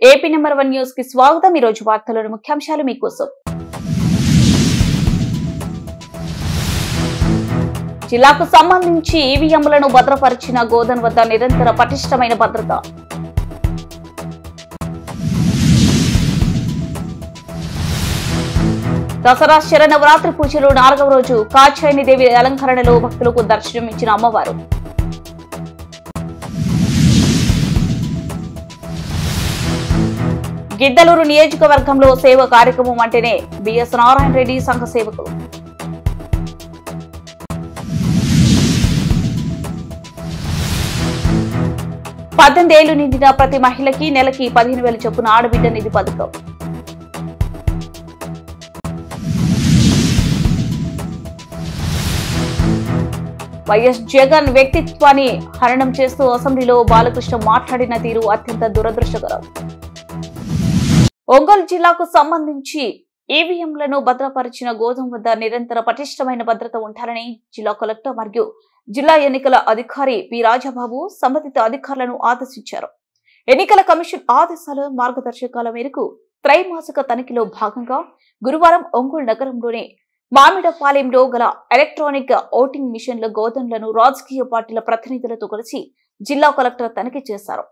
AP number 1 news కి స్వాగతం। ఈ రోజు వార్తలోని ముఖ్యాంశాలు మీకోసం। జిల్లాకు సంబంధించి ఈవీఎంలను భద్రపరిచిన గోదాం వద్ద నిరంతర పటిష్టమైన భద్రత। దసరా శరన్నవరాత్రి పూజలు 4వ రోజు కాచాయని దేవి అలంకరణలో భక్తులకు దర్శనం ఇచ్చిన అమ్మవారు। గిద్దలూరు నియోజకవర్గంలో సేవ కార్యక్రమం అంటేనే బిఎస్ నారాయణ రెడ్డి సంఘ సేవకులు। పద్దెనిమిదేళ్లు నిండిన ప్రతి మహిళకి నెలకి 15,000 చొప్పున ఆడబిడ్డ నిధి పథకం। వైఎస్ జగన్ వ్యక్తిత్వాన్ని హననం చేస్తూ అసెంబ్లీలో బాలకృష్ణ మాట్లాడిన తీరు అత్యంత దురదృష్టకరం। ఒంగోలు జిల్లాకు సంబంధించి ఈవీఎంలను భద్రపరిచిన గోదాం వద్ద నిరంతర పటిష్టమైన భద్రత ఉండాలని జిల్లా కలెక్టర్ మరియు జిల్లా ఎన్నికల అధికారి పి రాజాబాబు సంబంధిత అధికారులను ఆదేశించారు। ఎన్నికల కమిషన్ ఆదేశాల మార్గదర్శకాల మేరకు త్రైమాసిక తనిఖీలో భాగంగా గురువారం ఒంగోలు నగరంలోని మామిడపాలెంలో గల ఎలక్ట్రానిక్ ఓటింగ్ మిషన్ల గోదాంలను రాజకీయ పార్టీల ప్రతినిధులతో కలిసి జిల్లా కలెక్టర్ తనిఖీ చేశారు।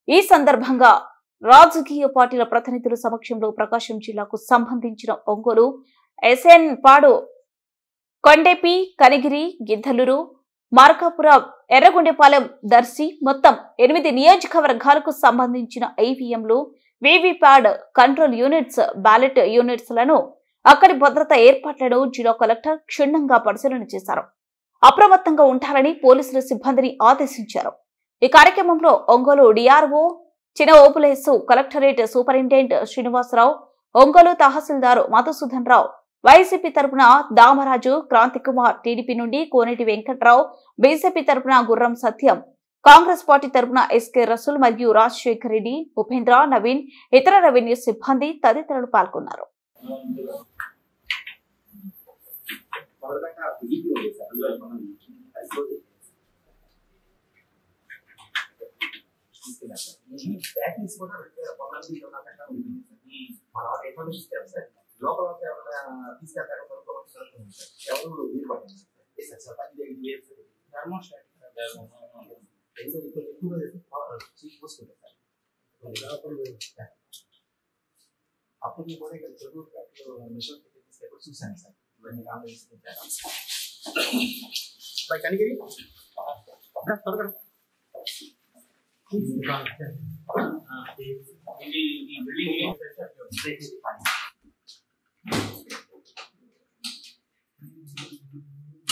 ఈ సందర్భంగా రాజకీయ పార్టీల ప్రతినిధుల సమక్షంలో ప్రకాశం జిల్లాకు సంబంధించిన ఒంగోలు, ఎస్ఎన్ పాడు, కొండెపి, కనిగిరి, గిద్దలూరు, మార్కాపురం, ఎర్రగొండపాలెం, దర్శి మొత్తం 8 నియోజకవర్గాలకు సంబంధించిన ఈవీఎంలు, VVPAT control units, ballot units లను అక్కడి భద్రతా ఏర్పాట్లను జిల్లా కలెక్టర్ క్షుణ్ణంగా పరిశీలన చేశారు। అప్రమత్తంగా ఉండాలని పోలీసుల సిబ్బందిని ఆదేశించారు। ఈ కార్యక్రమంలో ఒంగోలు డిఆర్ఓ చిన్న ఓపులేసు, కలెక్టరేట్ సూపరింటెండెంట్ శ్రీనివాసరావు, ఒంగోలు తహసీల్దార్ మధుసూదన్ రావు, వైసీపీ తరపున దామరాజు, క్రాంతికుమార్, టీడీపీ నుండి కోనేటి వెంకట్రావు, బీజేపీ తరపున గుర్రం సత్యం, కాంగ్రెస్ పార్టీ తరపున ఎస్కే రసూల్ మరియు రాజశేఖర్ రెడ్డి, ఉపేంద్ర, నవీన్, ఇతర రెవెన్యూ సిబ్బంది తదితరులు పాల్గొన్నారు। అప్పుడు కూడా ఇక్కడ చదువు మిషన్ చూసాను సార్ ఇవన్నీ కనిగిరి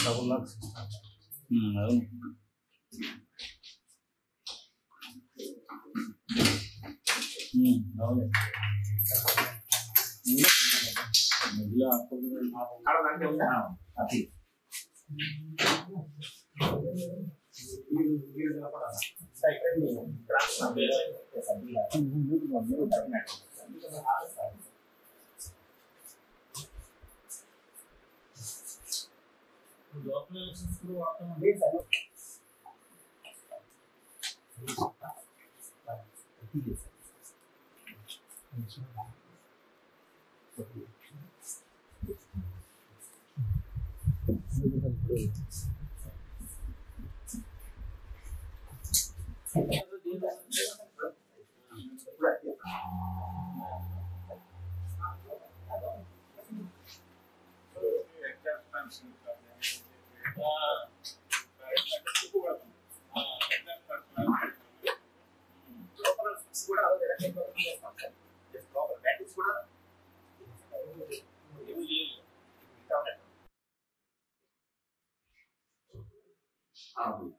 డబుల్ లాక్స్ అవును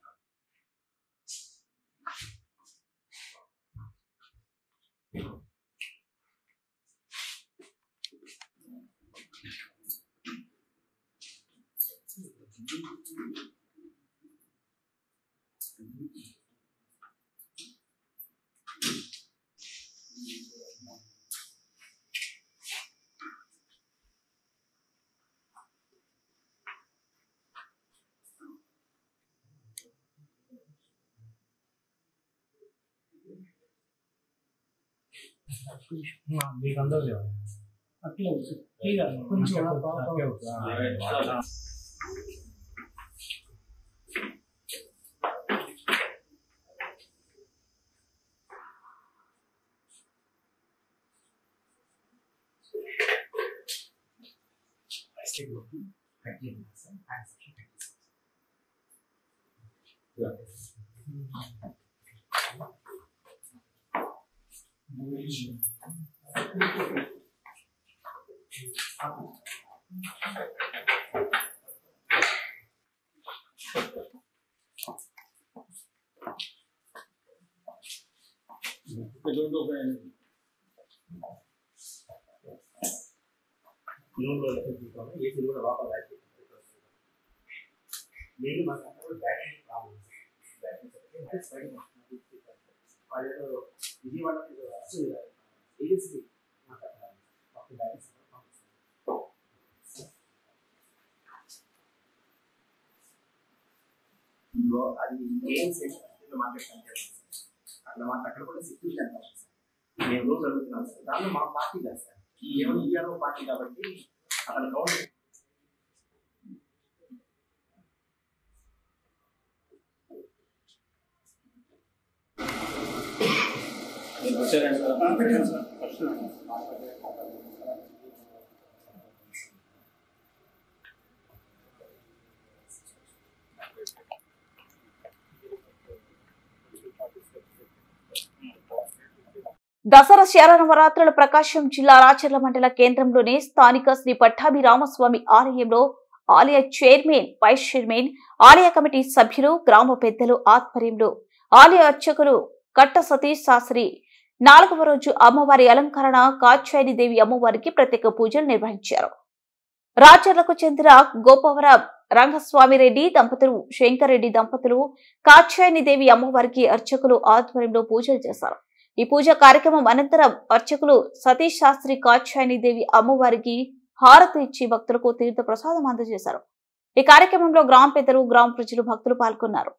మీకు అందరూ లేవు అట్లా కొంచెం అది ఏం మార్కెట్ అట్లా మాకు అక్కడ కూడా సెక్యూరిటీ అంటాం సార్. మేము రోజు అడుగుతున్నాం సార్. దానిలో మా పార్టీ కాదు సార్, ఈ ఏమో ఈఆర్ఓ పార్టీ కాబట్టి అక్కడ గవర్నమెంట్ దసరా శరన్నవరాత్రుల ప్రకాశం జిల్లా రాచర్ల మండల కేంద్రంలోని స్థానిక శ్రీ పట్టాభి రామస్వామి ఆలయంలో ఆలయ చైర్మన్, వైస్ చైర్మన్, ఆలయ కమిటీ సభ్యులు, గ్రామ పెద్దలు ఆధ్వర్యంలో ఆలయ అర్చకులు కట్ట సతీష్ శాస్త్రి 4వ రోజు అమ్మవారి అలంకరణ కాత్యాయని దేవి అమ్మవారికి ప్రత్యేక పూజలు నిర్వహించారు. రాచర్లకు చెందిన గోపవరం రంగస్వామిరెడ్డి దంపతులు, శంకర్ రెడ్డి దంపతులు కాత్యాయని దేవి అమ్మవారికి అర్చకులు ఆధ్వర్యంలో పూజలు చేశారు. ఈ పూజ కార్యక్రమం అనంతరం అర్చకులు సతీష్ శాస్త్రి కాత్యాయని దేవి అమ్మవారికి హారతి ఇచ్చి భక్తులకు తీర్థ ప్రసాదం అందజేశారు. ఈ కార్యక్రమంలో గ్రామ పెద్దలు, గ్రామ ప్రజలు, భక్తులు పాల్గొన్నారు.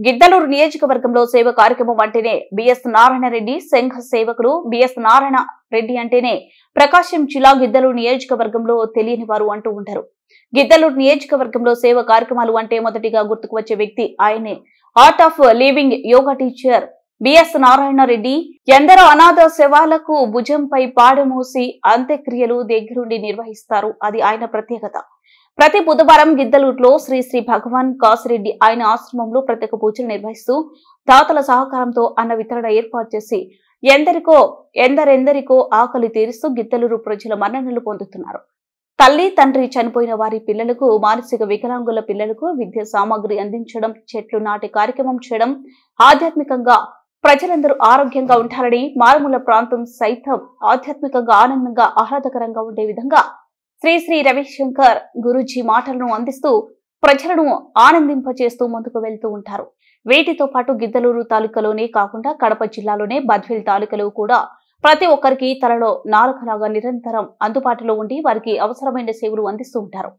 గిద్దలూరు నియోజకవర్గంలో సేవ కార్యక్రమం అంటేనే బిఎస్ నారాయణ రెడ్డి, సంఘ సేవకులు బిఎస్ నారాయణ రెడ్డి అంటేనే ప్రకాశం జిల్లా గిద్దలూరు నియోజకవర్గంలో తెలియని వారు అంటూ ఉంటారు. గిద్దలూరు నియోజకవర్గంలో సేవ కార్యక్రమాలు అంటే మొదటిగా గుర్తుకు వచ్చే వ్యక్తి ఆయనే. Art of living yoga teacher BS Narayana Reddy ఎందరో అనాథ శవాలకు భుజంపై పాడమోసి అంత్యక్రియలు దగ్గరుండి నిర్వహిస్తారు. అది ఆయన ప్రత్యేకత. ప్రతి బుధవారం గిద్దలూరులో శ్రీ శ్రీ భగవాన్ కాసిరెడ్డి ఆయన ఆశ్రమంలో ప్రత్యేక పూజలు నిర్వహిస్తూ దాతల సహకారంతో అన్న వితరణ ఏర్పాటు చేసి ఎందరికో ఆకలి తీరుస్తూ గిద్దలూరు ప్రజల మన్ననలు పొందుతున్నారు. తల్లి తండ్రి చనిపోయిన వారి పిల్లలకు, మానసిక వికలాంగుల పిల్లలకు విద్యా సామాగ్రి అందించడం, చెట్లు నాటి కార్యక్రమం చేయడం, ఆధ్యాత్మికంగా ప్రజలందరూ ఆరోగ్యంగా ఉంటారని, మారుమూల ప్రాంతం సైతం ఆధ్యాత్మికంగా ఆనందంగా ఆహ్లాదకరంగా ఉండే విధంగా శ్రీ శ్రీ రవిశంకర్ గురూజీ మాటలను అందిస్తూ ప్రజలను ఆనందింపచేస్తూ ముందుకు వెళ్తూ ఉంటారు. వీటితో పాటు గిద్దలూరు తాలూకాలోనే కాకుండా కడప జిల్లాలోనే బద్వేల్ తాలూకాలో కూడా ప్రతి ఒక్కరికి తలలో నాలుకలాగా నిరంతరం అందుబాటులో ఉండి వారికి అవసరమైన సేవలు అందిస్తూ ఉంటారు.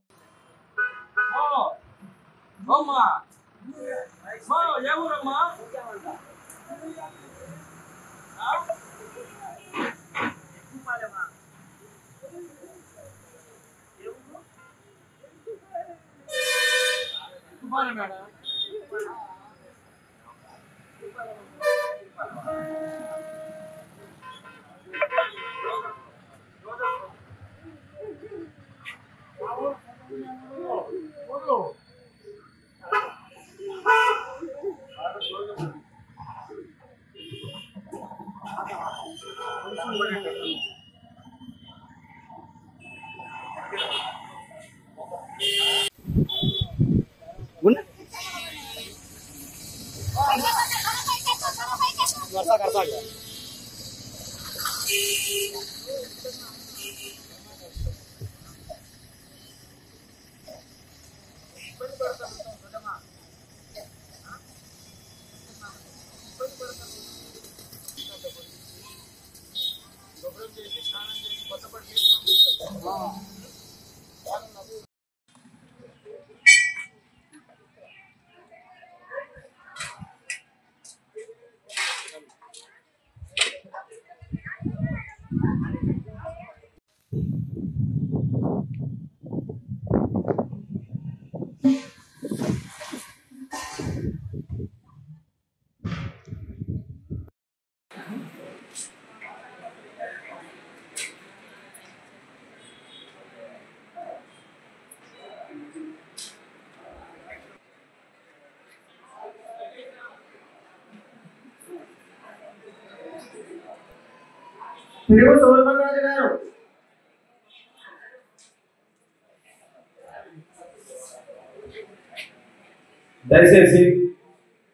దయచేసి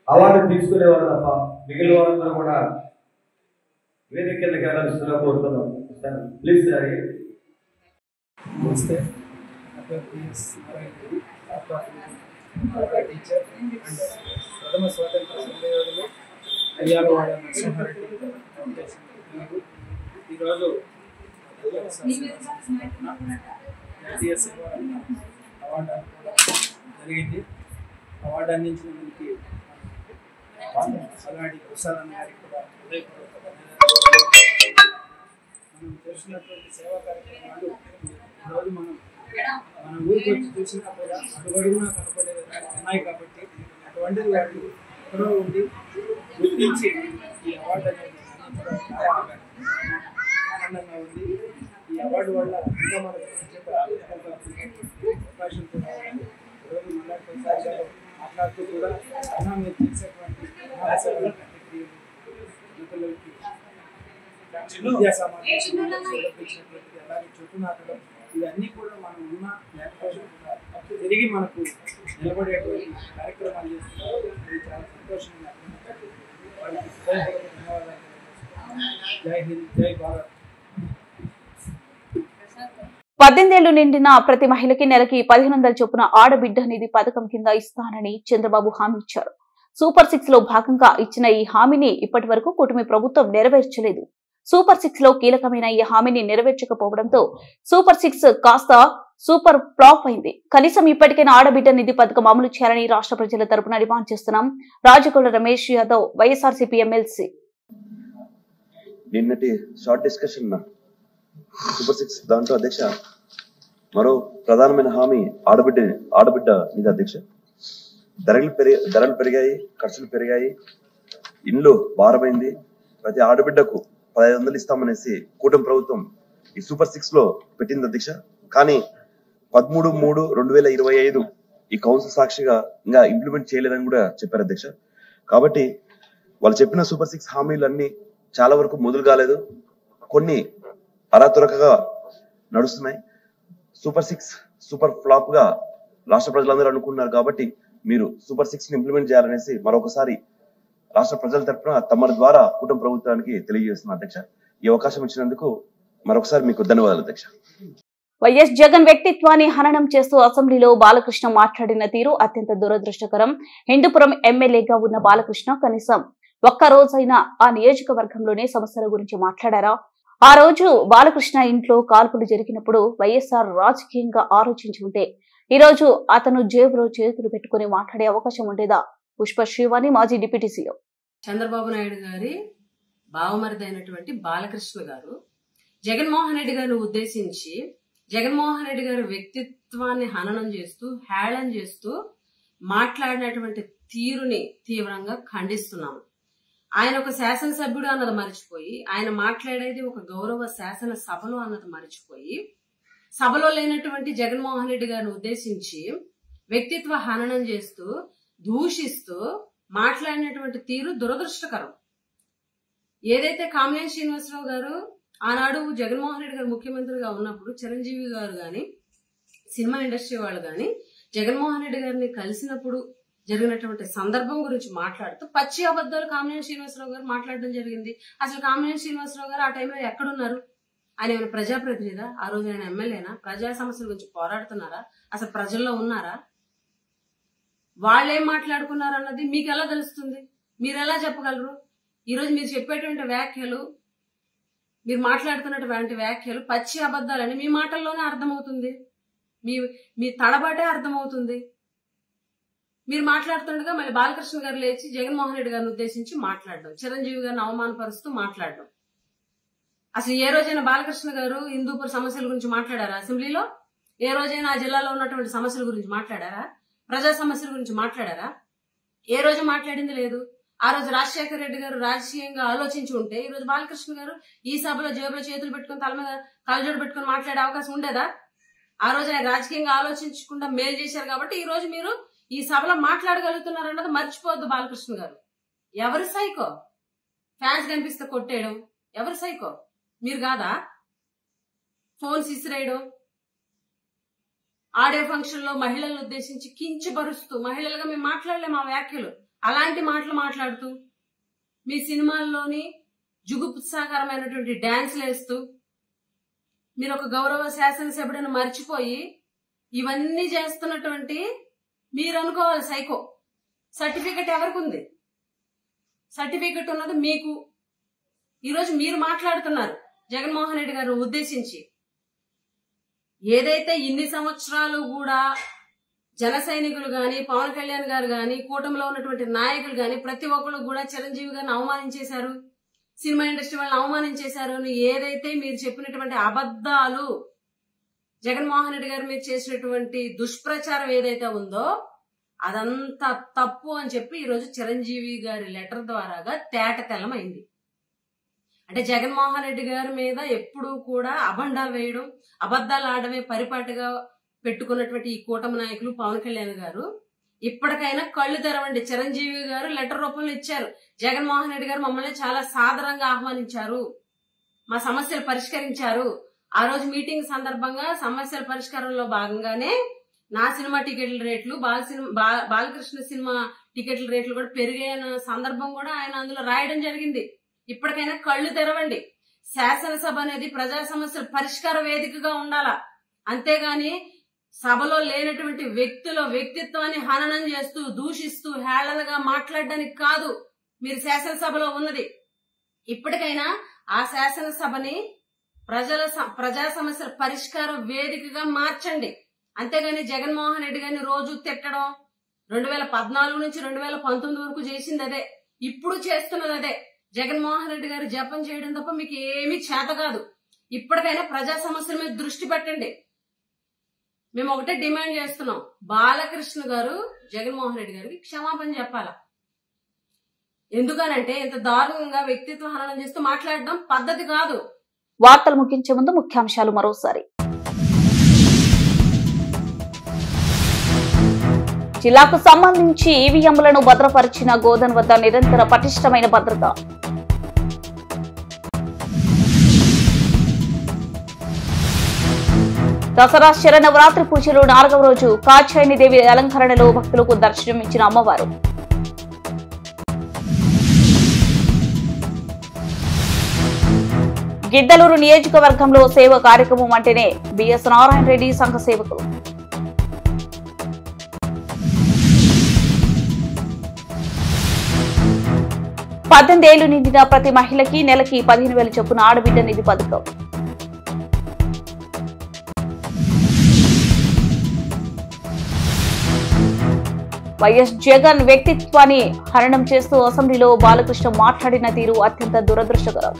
అవార్డు తీసుకునేవారు తప్ప మిగిలిన వారందరూ కూడా వేదిక కిందకి వెళ్ళాల్సిందిగా కోరుతున్నాం. Please sir. నమస్తే. టీచర్ అండ్ ప్రథమ స్వాతంత్ర సందేహాలు అయ్యాలవాడ నరసింహారెడ్డి ఫౌండేషన్. ఈరోజు జాతీయ సేవ అవార్డు జరిగింది. అవార్డు అందించినందుకు అలాంటి ప్రసాద్ గారికి కూడా మనం చేసినటువంటి సేవా కార్యక్రమాలు ఈరోజు మన ఊరికి వచ్చి చూసినా కూడా అడుగడుగునా కనపడే ఉన్నాయి. కాబట్టి అటువంటిది వాళ్ళు ఎక్కడో ఉండి గుర్తించి ఈ అవార్డు అనేది చాలా ఆనందంగా ఉంది. ఈ అవార్డు వల్ల ఇంకా మనకు అవకాశం కూడా ఉంది. ఈరోజు మళ్ళీ మాట్లాడుతూ కూడా అన్నా మీరు చేసేటువంటి విద్యా సామాన్లు అలాగే చుట్టూ నాటడం ఇవన్నీ కూడా మనం ఉన్న లేకపోతే తిరిగి మనకు నిలబడేటువంటి కార్యక్రమాలు చేస్తున్నారు. ఇది చాలా సంతోషంగా వాళ్ళకి ధన్యవాదాలు. జై హింద్, జై భారత్. 18 ఏళ్లు నిండిన ప్రతి మహిళకి నెలకి 1500 చొప్పున ఆడబిడ్డ నిధి పథకం కింద ఇస్తానని చంద్రబాబు హామీ ఇచ్చారు. సూపర్ 6 లో భాగంగా ఇచ్చిన ఈ హామీని ఇప్పటి వరకు కూటమి ప్రభుత్వం నెరవేర్చలేదు. సూపర్ 6 లో కీలకమైన ఈ హామీని నెరవేర్చకపోవడంతో సూపర్ 6 కాస్త సూపర్ ఫ్లాప్ అయింది. కనీసం ఇప్పటికైనా ఆడబిడ్డ నిధి పథకం అమలు చేయాలని రాష్ట్ర ప్రజల తరపున డిమాండ్ చేస్తున్నాం. రాజగోళ రమేష్ యాదవ్, వైఎస్ఆర్సీపీ ఎమ్మెల్సీ. నిన్నటి షార్ట్ డిస్కషన్ సూపర్ 6 దాంట్లో అధ్యక్ష మరో ప్రధానమైన హామీ ఆడబిడ్డ నిధి అధ్యక్ష. ధరలు పెరిగాయి, ఖర్చులు పెరిగాయి, ఇండ్లు భారమైంది. ప్రతి ఆడబిడ్డకు 1500 ఇస్తామనేసి కూటమి ప్రభుత్వం ఈ సూపర్ 6 లో పెట్టింది అధ్యక్ష. కానీ 13/3/2025 ఈ కౌన్సిల్ సాక్షిగా ఇంకా ఇంప్లిమెంట్ చేయలేదని కూడా చెప్పారు అధ్యక్ష. కాబట్టి వాళ్ళు చెప్పిన సూపర్ 6 హామీలన్నీ చాలా వరకు మొదలు కాలేదు, కొన్ని అరాతురకగా నడుస్తున్నాయి. సూపర్ 6 సూపర్ ఫ్లాప్ గా రాష్ట్ర ప్రజలందరూ అనుకున్నారు కాబట్టి మీరు సూపర్ 6 ని ఇంప్లిమెంట్ చేయాలనేసి మరొకసారి రాష్ట్ర ప్రజల తరఫున తమ ద్వారా కుటుంబ ప్రభుత్వానికి తెలియజేస్తున్నారు అధ్యక్ష. ఈ అవకాశం ఇచ్చినందుకు మరొకసారి మీకు ధన్యవాదాలు అధ్యక్ష. వైఎస్ జగన్ వ్యక్తిత్వాన్ని హననం చేస్తూ అసెంబ్లీలో బాలకృష్ణ మాట్లాడిన తీరు అత్యంత దురదృష్టకరం. హిందూపురం ఎమ్మెల్యేగా ఉన్న బాలకృష్ణ కనీసం ఒక్క రోజైనా ఆ నియోజకవర్గంలోనే సమస్యల గురించి మాట్లాడారా? ఆ రోజు బాలకృష్ణ ఇంట్లో కాల్పులు జరిగినప్పుడు వైఎస్ఆర్ రాజకీయంగా ఆలోచించి ఉంటే ఈ రోజు అతను జేబులో చేతులు పెట్టుకుని మాట్లాడే అవకాశం ఉండేదా? పుష్ప శ్రీవాణి, మాజీ డిప్యూటీ సీఎం. చంద్రబాబు నాయుడు గారి బావమరిది అయినటువంటి బాలకృష్ణ గారు జగన్మోహన్ రెడ్డి గారిని ఉద్దేశించి జగన్మోహన్ రెడ్డి గారి వ్యక్తిత్వాన్ని హననం చేస్తూ హేళన చేస్తూ మాట్లాడినటువంటి తీరుని తీవ్రంగా ఖండిస్తున్నాము. ఆయన ఒక శాసనసభ్యుడు అన్నది మర్చిపోయి, ఆయన మాట్లాడేది ఒక గౌరవ శాసన సభలో అన్నది మర్చిపోయి, సభలో లేనటువంటి జగన్మోహన్ రెడ్డి గారిని ఉద్దేశించి వ్యక్తిత్వ హననం చేస్తూ దూషిస్తూ మాట్లాడినటువంటి తీరు దురదృష్టకరం. ఏదైతే కామినేని శ్రీనివాసరావు గారు ఆనాడు జగన్మోహన్ రెడ్డి గారు ముఖ్యమంత్రిగా ఉన్నప్పుడు చిరంజీవి గారు గాని సినిమా ఇండస్ట్రీ వాళ్ళు గాని జగన్మోహన్ రెడ్డి గారిని కలిసినప్పుడు జరిగినటువంటి సందర్భం గురించి మాట్లాడుతూ పచ్చి అబద్ధాలు కామినేని శ్రీనివాసరావు గారు మాట్లాడడం జరిగింది. అసలు కామినేని శ్రీనివాసరావు గారు ఆ టైంలో ఎక్కడున్నారు? ఆయన ఏమైనా ప్రజాప్రతినిధా? ఆ రోజు ఆయన ఎమ్మెల్యేనా? ప్రజా సమస్యల గురించి పోరాడుతున్నారా? అసలు ప్రజల్లో ఉన్నారా? వాళ్ళేం మాట్లాడుకున్నారు అన్నది మీకు ఎలా తెలుస్తుంది? మీరు ఎలా చెప్పగలరు? ఈరోజు మీరు చెప్పేటువంటి వ్యాఖ్యలు, మీరు మాట్లాడుతున్నటువంటి వ్యాఖ్యలు పచ్చి అబద్ధాలని మీ మాటల్లోనే అర్థమవుతుంది, మీ తడబాటే అర్థమవుతుంది. మీరు మాట్లాడుతుండగా మళ్ళీ బాలకృష్ణ గారు లేచి జగన్మోహన్ రెడ్డి గారిని ఉద్దేశించి మాట్లాడడం, చిరంజీవి గారిని అవమానపరుస్తూ మాట్లాడడం. అసలు ఏ రోజైనా బాలకృష్ణ గారు హిందూపూర్ సమస్యల గురించి మాట్లాడారా అసెంబ్లీలో? ఏ రోజైనా ఆ జిల్లాలో ఉన్నటువంటి సమస్యల గురించి మాట్లాడారా? ప్రజా సమస్యల గురించి మాట్లాడారా? ఏ రోజు మాట్లాడింది లేదు. ఆ రోజు రాజశేఖర రెడ్డి గారు రాజకీయంగా ఆలోచించి ఉంటే ఈ రోజు బాలకృష్ణ గారు ఈ సభలో జేబులో చేతులు పెట్టుకుని తల మీద కలజోడు పెట్టుకుని మాట్లాడే అవకాశం ఉండేదా? ఆ రోజు ఆయన రాజకీయంగా ఆలోచించకుండా మేలు చేశారు కాబట్టి ఈ రోజు మీరు ఈ సభలో మాట్లాడగలుగుతున్నారు అన్నది మర్చిపోవద్దు బాలకృష్ణ గారు. ఎవరి సైకో? ఫ్యాన్స్ కనిపిస్తే కొట్టేయడం ఎవరి సైకో? మీరు కాదా? ఫోన్స్ ఇసిరేయడం, ఆడియో ఫంక్షన్ లో మహిళలను ఉద్దేశించి కించపరుస్తూ, మహిళలుగా మేము మాట్లాడలేము ఆ వ్యాఖ్యలు, అలాంటి మాటలు మాట్లాడుతూ, మీ సినిమాల్లోని జుగుప్సాకరమైనటువంటి డాన్స్లు వేస్తూ, మీరు ఒక గౌరవ శాసనసభ్యుడిని మర్చిపోయి ఇవన్నీ చేస్తున్నటువంటి మీరు అనుకోవాలి సైకో. సర్టిఫికెట్ ఎవరికి ఉంది? సర్టిఫికెట్ ఉన్నది మీకు. ఈరోజు మీరు మాట్లాడుతున్నారు జగన్మోహన్ రెడ్డి గారు ఉద్దేశించి. ఏదైతే ఇన్ని సంవత్సరాలు కూడా జన సైనికులు గాని, పవన్ కళ్యాణ్ గారు గాని, కూటమిలో ఉన్నటువంటి నాయకులు గాని ప్రతి ఒక్కరు కూడా చిరంజీవి గారిని అవమానించేశారు, సినిమా ఇండస్ట్రీ వాళ్ళని అవమానించేశారు అని ఏదైతే మీరు చెప్పినటువంటి అబద్ధాలు, జగన్మోహన్ రెడ్డి గారు మీరు చేసినటువంటి దుష్ప్రచారం ఏదైతే ఉందో అదంతా తప్పు అని చెప్పి ఈరోజు చిరంజీవి గారి లెటర్ ద్వారాగా తేటతెల్లమైంది. అంటే జగన్మోహన్ రెడ్డి గారి మీద ఎప్పుడూ కూడా అబండాలు వేయడం, అబద్ధాలు ఆడమే పరిపాటిగా పెట్టుకున్నటువంటి ఈ కూటమి నాయకులు పవన్ కళ్యాణ్ గారు ఇప్పటికైనా కళ్ళు తెరవండి. చిరంజీవి గారు లెటర్ రూపంలో ఇచ్చారు, జగన్మోహన్ రెడ్డి గారు మమ్మల్ని చాలా సాదరంగా ఆహ్వానించారు, మా సమస్యలు పరిష్కరించారు. ఆ రోజు మీటింగ్ సందర్భంగా సమస్యల పరిష్కారంలో భాగంగానే నా సినిమా టికెట్ల రేట్లు, బాలకృష్ణ సినిమా టికెట్ల రేట్లు కూడా పెరిగాయన్న సందర్భం కూడా ఆయన అందులో రాయడం జరిగింది. ఇప్పటికైనా కళ్ళు తెరవండి. శాసనసభ అనేది ప్రజా సమస్యల పరిష్కార వేదికగా ఉండాలా, అంతేగాని సభలో లేనటువంటి వ్యక్తుల వ్యక్తిత్వాన్ని హననం చేస్తూ దూషిస్తూ హేళనగా మాట్లాడడానికి కాదు మీరు శాసనసభలో ఉన్నది. ఇప్పటికైనా ఆ శాసనసభని ప్రజా సమస్యల పరిష్కార వేదికగా మార్చండి. అంతేగాని జగన్మోహన్ రెడ్డి గారిని రోజు తిట్టడం 2014 నుంచి 2019 వరకు చేసింది అదే, ఇప్పుడు చేస్తున్నది అదే. జగన్మోహన్ రెడ్డి గారు జపం చేయడం తప్ప మీకు ఏమీ చేత కాదు. ఇప్పటికైనా ప్రజా సమస్యల మీద దృష్టి పెట్టండి. మేము ఒకటే డిమాండ్ చేస్తున్నాం, బాలకృష్ణ గారు జగన్మోహన్ రెడ్డి గారికి క్షమాపణ చెప్పాలా. ఎందుకనంటే ఇంత దారుణంగా వ్యక్తిత్వ హననం చేస్తూ మాట్లాడడం పద్ధతి కాదు. వార్తలు ముగించే ముందు ముఖ్యాంశాలు మరోసారి. జిల్లాకు సంబంధించి ఈవీఎంలను భద్రపరిచిన గోదాన్ వద్ద నిరంతర పటిష్టమైన భద్రత. దసరా శరన్నవరాత్రి పూజలు 4వ రోజు కాచాయని దేవి అలంకరణలో భక్తులకు దర్శనమిచ్చిన అమ్మవారు. గిద్దలూరు నియోజకవర్గంలో సేవ కార్యక్రమం అంటేనే బిఎస్ నారాయణ రెడ్డి సంఘ సేవకులు. పద్దెనిమిదేళ్లు నిండిన ప్రతి మహిళకి నెలకి 15,000 చొప్పున ఆడబిడ్డ నిధి పథకం. వైఎస్ జగన్ వ్యక్తిత్వాన్ని హననం చేస్తూ అసెంబ్లీలో బాలకృష్ణ మాట్లాడిన తీరు అత్యంత దురదృష్టకరం.